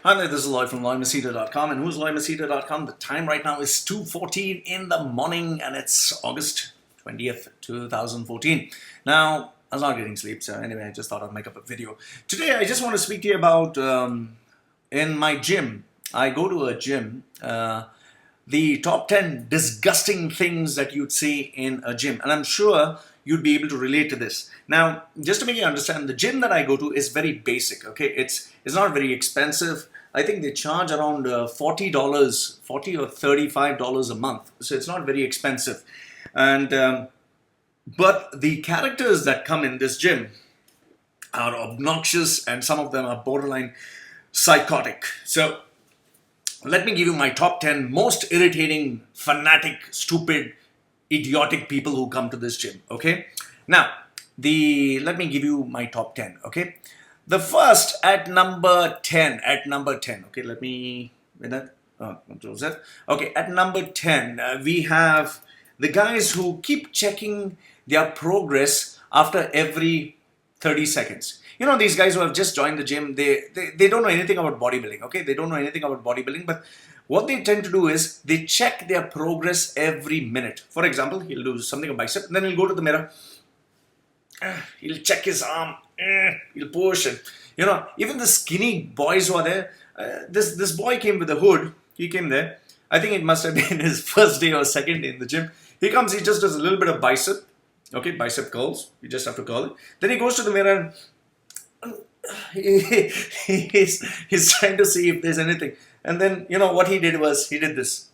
Hi there, this is Loy from loymachedo.com and whoisloymachedo.com. The time right now is 2:14 in the morning and it's August 20th, 2014. Now, I was not getting sleep, so anyway, I just thought I'd make up a video. Today, I just want to speak to you about in my gym. I go to a gym. The top 10 disgusting things that you'd see in a gym. And I'm sure you'd be able to relate to this. Now, just to make you understand, the gym that I go to is very basic, okay? It's not very expensive. I think they charge around $40 or $35 a month. So it's not very expensive. And but the characters that come in this gym are obnoxious and some of them are borderline psychotic. So let me give you my top 10 most irritating, fanatic, stupid, idiotic people who come to this gym, okay? Now, let me give you my top 10, okay? The first at number 10, okay, let me, close that. Okay, at number 10, we have the guys who keep checking their progress after every 30 seconds. You know, these guys who have just joined the gym, they don't know anything about bodybuilding, okay? They don't know anything about bodybuilding, but what they tend to do is they check their progress every minute. For example, he'll do something, a bicep, and then he'll go to the mirror. He'll check his arm. He'll push it. You know, even the skinny boys who are there, this boy came with a hood. He came there. I think it must have been his first day or second day in the gym. He comes, he just does a little bit of bicep. Okay, bicep curls. You just have to curl it. Then he goes to the mirror and he's trying to see if there's anything. And then, you know, what he did was, he did this.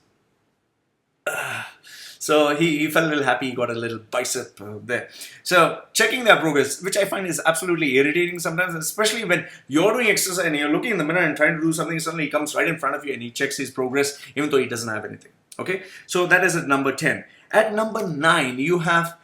So he felt a little happy, he got a little bicep there. So checking their progress, which I find is absolutely irritating sometimes, especially when you're doing exercise and you're looking in the mirror and trying to do something, suddenly he comes right in front of you and he checks his progress, even though he doesn't have anything. Okay, so that is at number 10. At number 9, you have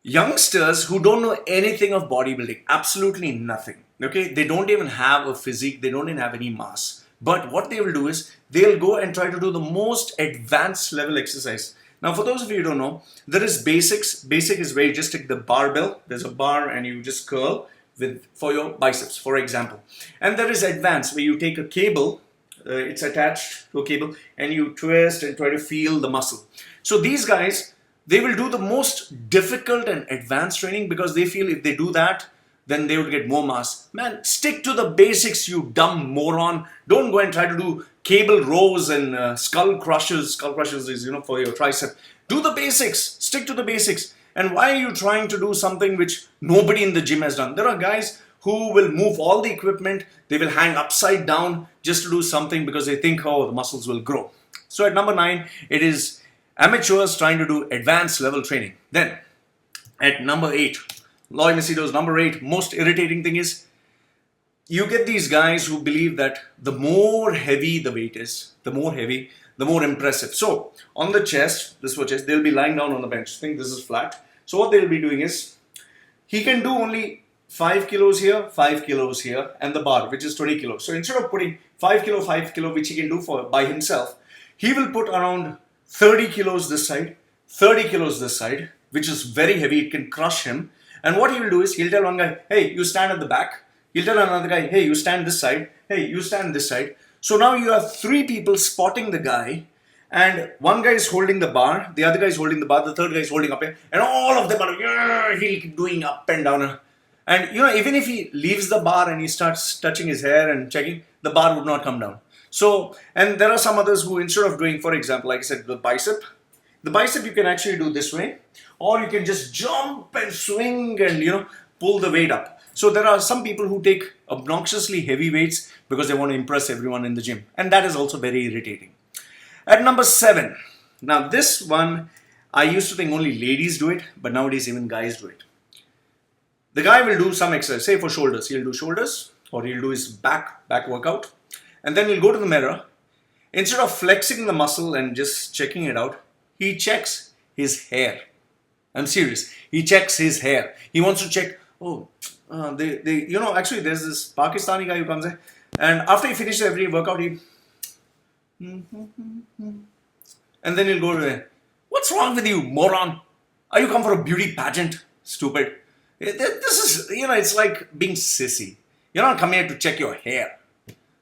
youngsters who don't know anything of bodybuilding, absolutely nothing. Okay, they don't even have a physique, they don't even have any mass. But what they will do is, they'll go and try to do the most advanced level exercise. Now, for those of you who don't know, there is basics. Basic is where you just take the barbell. There's a bar and you just curl for your biceps, for example. And there is advanced where you take a cable, it's attached to a cable, and you twist and try to feel the muscle. So these guys, they will do the most difficult and advanced training because they feel if they do that, then they would get more mass. Man, stick to the basics, you dumb moron. Don't go and try to do cable rows and skull crushers. Skull crushers is, you know, for your tricep. Do the basics. Stick to the basics. And why are you trying to do something which nobody in the gym has done? There are guys who will move all the equipment. They will hang upside down just to do something because they think, oh, the muscles will grow. So at number 9, it is amateurs trying to do advanced level training. Then at number 8, Loy Machedo's number 8 most irritating thing is you get these guys who believe that the more heavy the weight is, the more heavy, the more impressive. So on the chest, this for chest, they'll be lying down on the bench. Think this is flat. So what they'll be doing is he can do only 5 kilos here, 5 kilos here, and the bar, which is 20 kilos. So instead of putting 5 kilo, which he can do by himself, he will put around 30 kilos this side, 30 kilos this side, which is very heavy. It can crush him. And what he will do is, he'll tell one guy, hey, you stand at the back. He'll tell another guy, hey, you stand this side. Hey, you stand this side. So now you have 3 people spotting the guy. And one guy is holding the bar. The other guy is holding the bar. The third guy is holding up here. And all of them are he'll keep doing up and down. And, you know, even if he leaves the bar and he starts touching his hair and checking, the bar would not come down. So, and there are some others who, instead of doing, for example, like I said, the bicep you can actually do this way. Or you can just jump and swing and, you know, pull the weight up. So there are some people who take obnoxiously heavy weights because they want to impress everyone in the gym. And that is also very irritating. At number 7. Now this one, I used to think only ladies do it, but nowadays even guys do it. The guy will do some exercise, say for shoulders. He'll do shoulders or he'll do his back workout. And then he'll go to the mirror. Instead of flexing the muscle and just checking it out, he checks his hair. I'm serious. He checks his hair. He wants to check, you know, actually there's this Pakistani guy who comes in and after he finishes every workout, and then he'll go to, what's wrong with you, moron? Are you come for a beauty pageant? Stupid. This is, you know, it's like being sissy. You're not coming here to check your hair.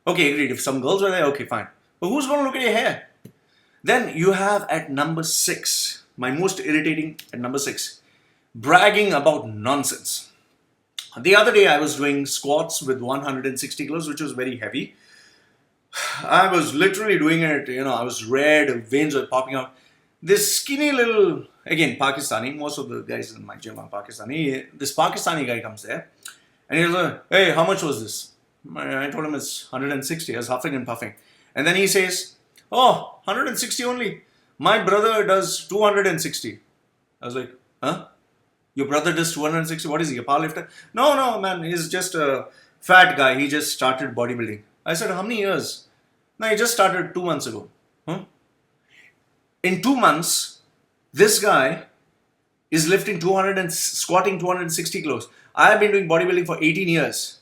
Okay, agreed. If some girls were there, okay, fine. But who's going to look at your hair? Then you have at number 6, my most irritating at number 6, bragging about nonsense. The other day I was doing squats with 160 kilos, which was very heavy. I was literally doing it, I was red, veins were popping out. This skinny little, again, Pakistani, most of the guys in my gym are Pakistani. This Pakistani guy comes there and he was like, hey, how much was this? I told him it's 160. I was huffing and puffing. And then he says, oh, 160 only. My brother does 260. I was like, huh? Your brother does 260? What is he, a powerlifter? No, man, he's just a fat guy. He just started bodybuilding. I said, how many years? No, he just started 2 months ago. Huh? In 2 months, this guy is lifting 200 and squatting 260 kilos. I have been doing bodybuilding for 18 years.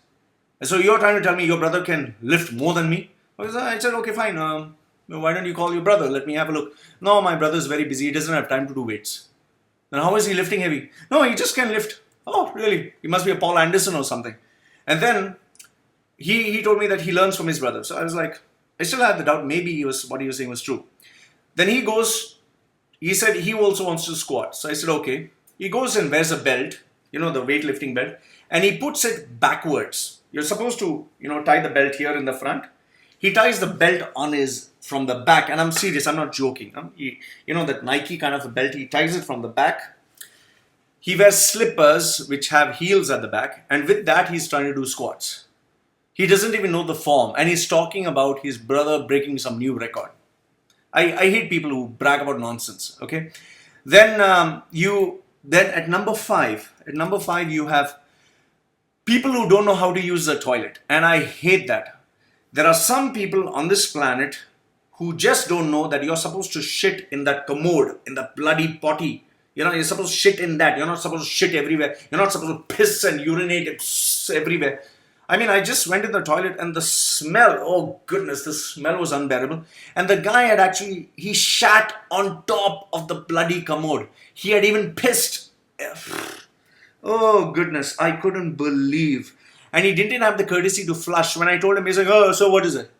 So you're trying to tell me your brother can lift more than me? I said, okay, fine. Why don't you call your brother? Let me have a look. No, my brother is very busy. He doesn't have time to do weights. Then how is he lifting heavy? No, he just can lift. Oh, really? He must be a Paul Anderson or something. And then he told me that he learns from his brother. So I was like, I still had the doubt. Maybe what he was saying was true. Then he said he also wants to squat. So I said, okay. He goes and wears a belt, the weightlifting belt, and he puts it backwards. You're supposed to, tie the belt here in the front. He ties the belt from the back, and I'm serious, I'm not joking. That Nike kind of a belt, he ties it from the back. He wears slippers which have heels at the back, and with that he's trying to do squats. He doesn't even know the form, and he's talking about his brother breaking some new record. I hate people who brag about nonsense, okay? Then at number 5, you have people who don't know how to use the toilet, and I hate that. There are some people on this planet who just don't know that you're supposed to shit in that commode, in the bloody potty. You're supposed to shit in that. You're not supposed to shit everywhere. You're not supposed to piss and urinate everywhere. I mean, I just went in the toilet and the smell, oh goodness, the smell was unbearable. And the guy he shat on top of the bloody commode. He had even pissed. Oh goodness, I couldn't believe. And he didn't have the courtesy to flush. When I told him, he's like, oh, so what is it?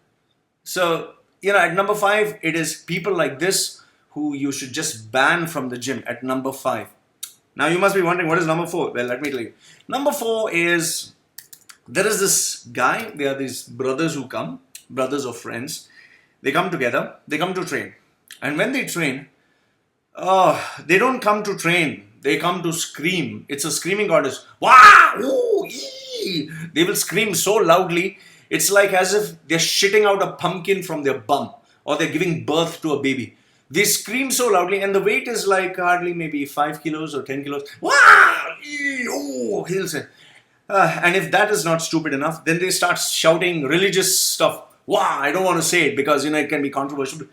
So, at number 5, it is people like this who you should just ban from the gym at number 5. Now you must be wondering, what is number 4? Well, let me tell you. Number 4 is, there is this guy, there are these brothers who come, brothers or friends. They come together, they come to train. And when they train, they don't come to train. They come to scream. It's a screaming contest. Wah! Ooh! Ee! They will scream so loudly. It's like as if they're shitting out a pumpkin from their bum, or they're giving birth to a baby. They scream so loudly, and the weight is like hardly maybe 5 kilos or 10 kilos. Wah! Ee! Oh, he'll say. And if that is not stupid enough, then they start shouting religious stuff. Wow, I don't want to say it because, it can be controversial.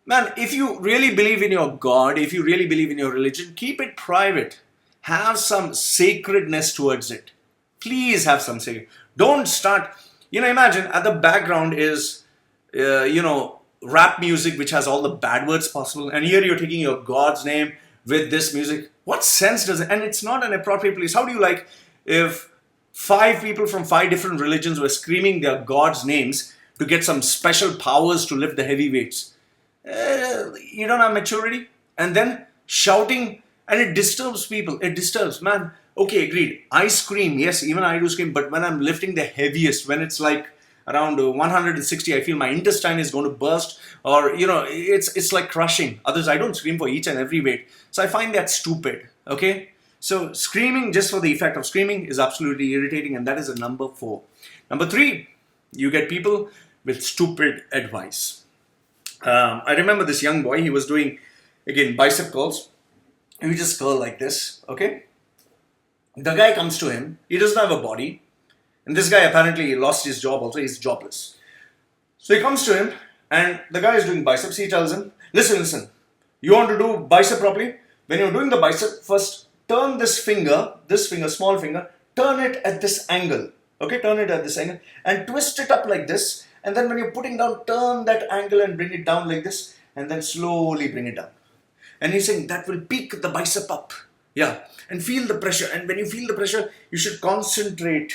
Man, if you really believe in your God, if you really believe in your religion, keep it private. Have some sacredness towards it. Please have some sacred. Don't start, imagine at the background is, rap music which has all the bad words possible. And here you're taking your God's name with this music. What sense does it? And it's not an appropriate place. How do you like if 5 people from 5 different religions were screaming their God's names to get some special powers to lift the heavy weights? You don't have maturity. And then shouting, and it disturbs people. It disturbs, man. Okay, agreed. I scream. Yes, even I do scream. But when I'm lifting the heaviest, when it's like around 160, I feel my intestine is going to burst. Or, it's like crushing. Others, I don't scream for each and every weight. So I find that stupid. Okay? So screaming just for the effect of screaming is absolutely irritating, and that is a number 4. Number 3, you get people with stupid advice. I remember this young boy, he was doing, again, bicep curls. And he just curl like this, okay? The guy comes to him, he doesn't have a body. And this guy apparently lost his job also, he's jobless. So he comes to him, and the guy is doing biceps. He tells him, listen, you want to do bicep properly? When you're doing the bicep, first turn this finger, small finger, turn it at this angle. Okay, turn it at this angle and twist it up like this. And then when you're putting down, turn that angle and bring it down like this. And then slowly bring it down. And he's saying that will peak the bicep up. Yeah, and feel the pressure. And when you feel the pressure, you should concentrate.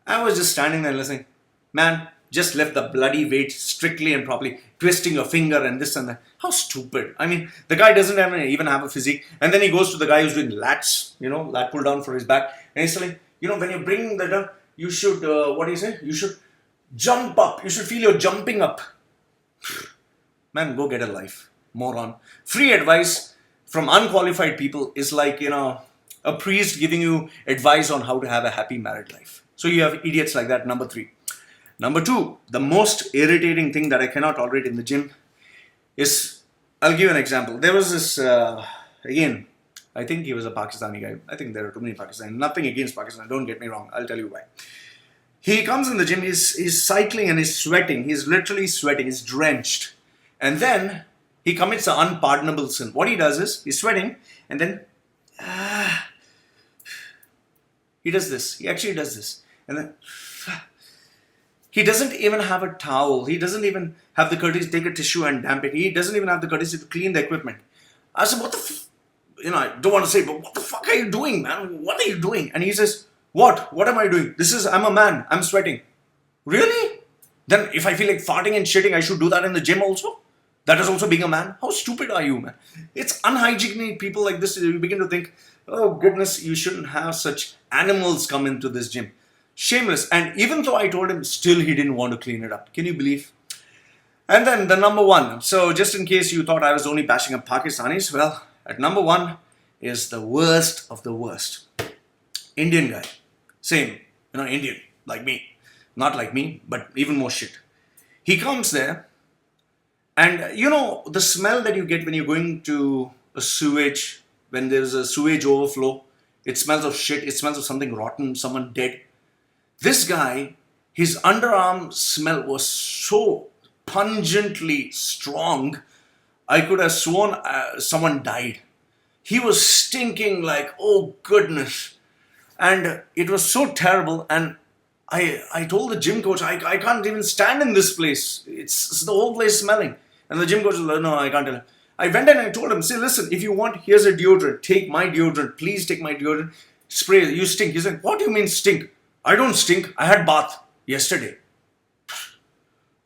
I was just standing there listening. Man, just lift the bloody weight strictly and properly, twisting your finger and this and that. How stupid. I mean, the guy doesn't even have a physique. And then he goes to the guy who's doing lats, lat pull down for his back. And he's telling, when you're bringing that down, you should, what do you say? You should jump up. You should feel you're jumping up. Man, go get a life. Moron. Free advice from unqualified people is like, a priest giving you advice on how to have a happy married life. So you have idiots like that, number 3. Number 2, the most irritating thing that I cannot tolerate in the gym is, I'll give you an example. There was this, again, I think he was a Pakistani guy. I think there are too many Pakistanis. Nothing against Pakistan, don't get me wrong. I'll tell you why. He comes in the gym, he's cycling and he's sweating. He's literally sweating, he's drenched. And then he commits an unpardonable sin. What he does is, he's sweating and then, he does this. He actually does this. And then, he doesn't even have a towel. He doesn't even have the courtesy to take a tissue and damp it. He doesn't even have the courtesy to clean the equipment. I said, what the I don't want to say, but what the fuck are you doing, man? What are you doing? And he says, what? What am I doing? I'm a man. I'm sweating. Really? Then if I feel like farting and shitting, I should do that in the gym also? That is also being a man? How stupid are you, man? It's unhygienic people like this. You begin to think, oh goodness, you shouldn't have such animals come into this gym. Shameless. And even though I told him, still he didn't want to clean it up. Can you believe? And then the number 1. So just in case you thought I was only bashing up Pakistanis, well, at number 1 is the worst of the worst. Indian guy. Same. Indian. Like me. Not like me, but even more shit. He comes there and the smell that you get when you're going to a sewage, when there's a sewage overflow, it smells of shit. It smells of something rotten, someone dead. This guy, his underarm smell was so pungently strong, I could have sworn someone died. He was stinking like, oh goodness. And it was so terrible. And I told the gym coach, I can't even stand in this place. It's the whole place smelling. And the gym coach was like, no, I can't tell him. I went in and I told him, say, listen, if you want, here's a deodorant. Take my deodorant. Please take my deodorant. Spray. You stink. He said, what do you mean stink? I don't stink. I had bath yesterday.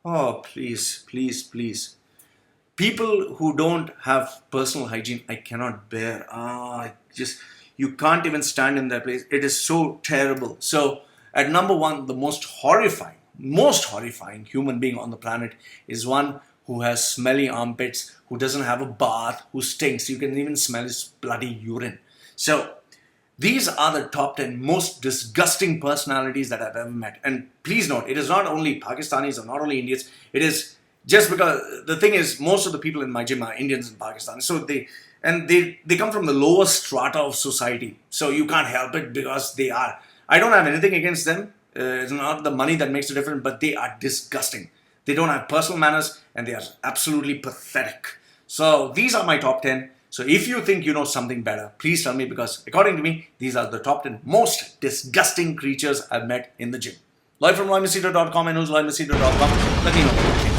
Oh, please, please, please. People who don't have personal hygiene, I cannot bear. You can't even stand in that place. It is so terrible. So, at number 1, the most horrifying human being on the planet is one who has smelly armpits, who doesn't have a bath, who stinks. You can even smell his bloody urine. So, these are the top 10 most disgusting personalities that I've ever met. And please note, it is not only Pakistanis or not only Indians. It is just because the thing is, most of the people in my gym are Indians and Pakistanis. So they come from the lower strata of society. So you can't help it because they are. I don't have anything against them. It's not the money that makes a difference, but they are disgusting. They don't have personal manners and they are absolutely pathetic. So these are my top 10. So if you think you know something better, please tell me, because according to me, these are the top 10 most disgusting creatures I've met in the gym. Loy from loymachedo.com and whoisloymachedo.com. Let me know.